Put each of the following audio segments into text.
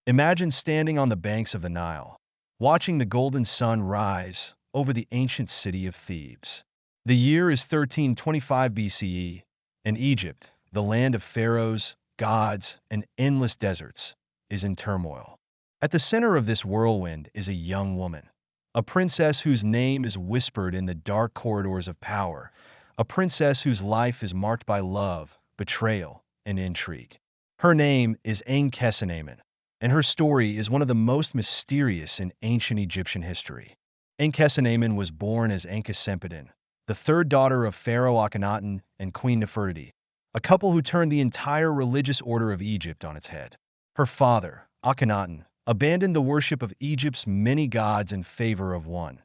Imagine standing on the banks of the Nile, watching the golden sun rise over the ancient city of Thebes. The year is 1325 BCE, and Egypt, the land of pharaohs, gods, and endless deserts, is in turmoil. At the center of this whirlwind is a young woman, a princess whose name is whispered in the dark corridors of power, a princess whose life is marked by love, betrayal, and intrigue. Her name is Ankhesenamun, and her story is one of the most mysterious in ancient Egyptian history. Ankhesenamun was born as Ankhesenamun, the third daughter of Pharaoh Akhenaten and Queen Nefertiti, a couple who turned the entire religious order of Egypt on its head. Her father, Akhenaten, abandoned the worship of Egypt's many gods in favor of one,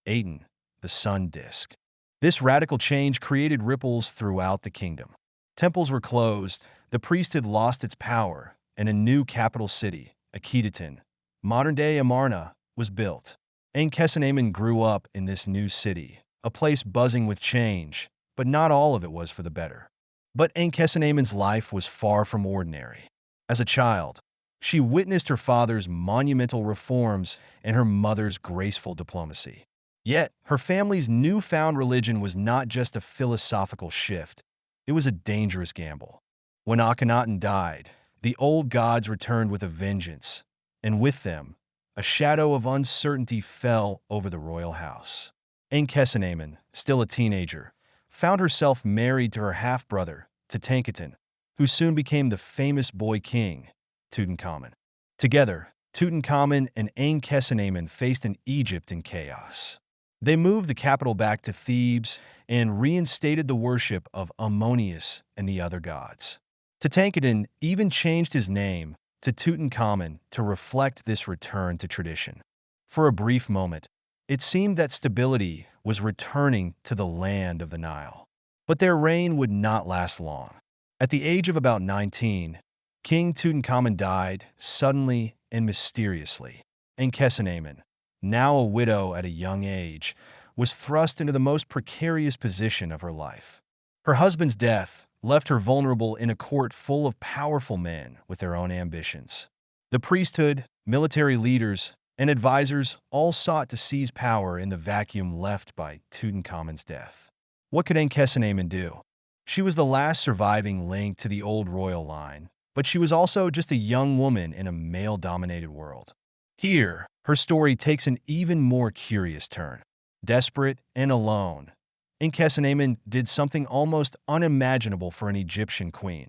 Aten, the sun disk. This radical change created ripples throughout the kingdom. Temples were closed, the priesthood lost its power, and a new capital city, Ankhesenamun, modern-day Amarna, was built. Ankhesenamun grew up in this new city, a place buzzing with change, but not all of it was for the better. But Ankhesenamun's life was far from ordinary. As a child, she witnessed her father's monumental reforms and her mother's graceful diplomacy. Yet, her family's newfound religion was not just a philosophical shift, it was a dangerous gamble. When Akhenaten died, the old gods returned with a vengeance, and with them, a shadow of uncertainty fell over the royal house. Ankhesenamun, still a teenager, found herself married to her half-brother, Tutankhaten, who soon became the famous boy king, Tutankhamun. Together, Tutankhamun and Ankhesenamun faced an Egypt in chaos. They moved the capital back to Thebes and reinstated the worship of Ammonius and the other gods. Tutankhaten even changed his name to Tutankhamun to reflect this return to tradition. For a brief moment, it seemed that stability was returning to the land of the Nile. But their reign would not last long. At the age of about 19, King Tutankhamun died suddenly and mysteriously. Ankhesenamun, now a widow at a young age, was thrust into the most precarious position of her life. Her husband's death left her vulnerable in a court full of powerful men with their own ambitions. The priesthood, military leaders, and advisors all sought to seize power in the vacuum left by Tutankhamun's death. What could Ankhesenamun do? She was the last surviving link to the old royal line, but she was also just a young woman in a male-dominated world. Here, her story takes an even more curious turn. Desperate and alone, Ankhesenamun did something almost unimaginable for an Egyptian queen.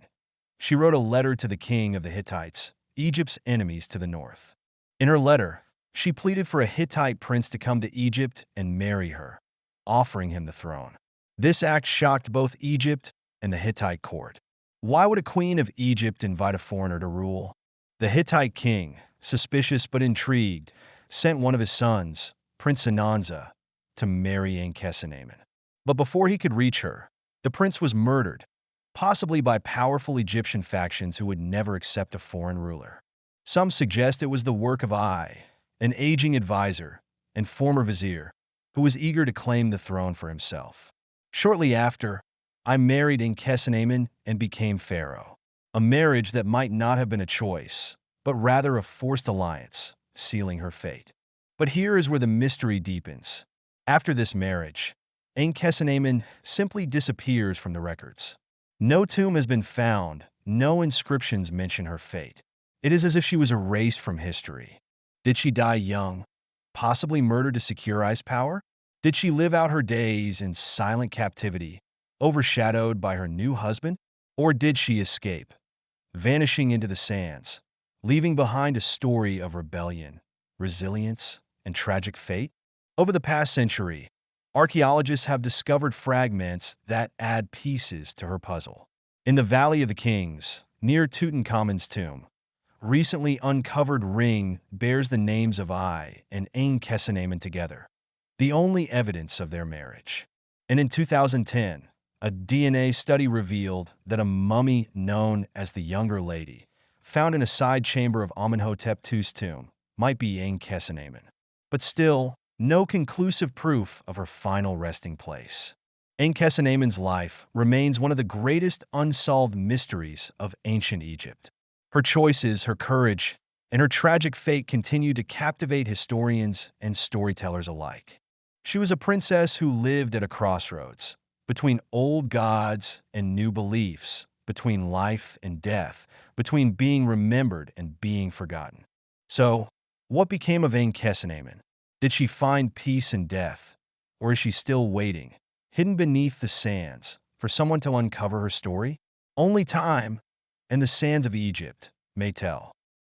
She wrote a letter to the king of the Hittites, Egypt's enemies to the north. In her letter, she pleaded for a Hittite prince to come to Egypt and marry her, offering him the throne. This act shocked both Egypt and the Hittite court. Why would a queen of Egypt invite a foreigner to rule? The Hittite king, suspicious but intrigued, sent one of his sons, Prince Ananza, to marry Ankhesenamun. But before he could reach her, the prince was murdered, possibly by powerful Egyptian factions who would never accept a foreign ruler. Some suggest it was the work of Ai, an aging advisor and former vizier, who was eager to claim the throne for himself. Shortly after, I married Ankhesenamun and became pharaoh, a marriage that might not have been a choice, but rather a forced alliance, sealing her fate. But here is where the mystery deepens. After this marriage, Ankhesenamun simply disappears from the records. No tomb has been found, no inscriptions mention her fate. It is as if she was erased from history. Did she die young, possibly murdered to secure ice power? Did she live out her days in silent captivity, overshadowed by her new husband? Or did she escape, vanishing into the sands, leaving behind a story of rebellion, resilience, and tragic fate? Over the past century, archaeologists have discovered fragments that add pieces to her puzzle. In the Valley of the Kings, near Tutankhamun's tomb, recently uncovered ring bears the names of Ai and Ankhesenamun together, the only evidence of their marriage. And in 2010, a DNA study revealed that a mummy known as the Younger Lady, found in a side chamber of Amenhotep II's tomb, might be Ankhesenamun. But still, no conclusive proof of her final resting place. Ankhesenamun's life remains one of the greatest unsolved mysteries of ancient Egypt. Her choices, her courage, and her tragic fate continued to captivate historians and storytellers alike. She was a princess who lived at a crossroads, between old gods and new beliefs, between life and death, between being remembered and being forgotten. So, what became of Ankhesenamun? Did she find peace in death? Or is she still waiting, hidden beneath the sands, for someone to uncover her story? Only time and the sands of Egypt may tell.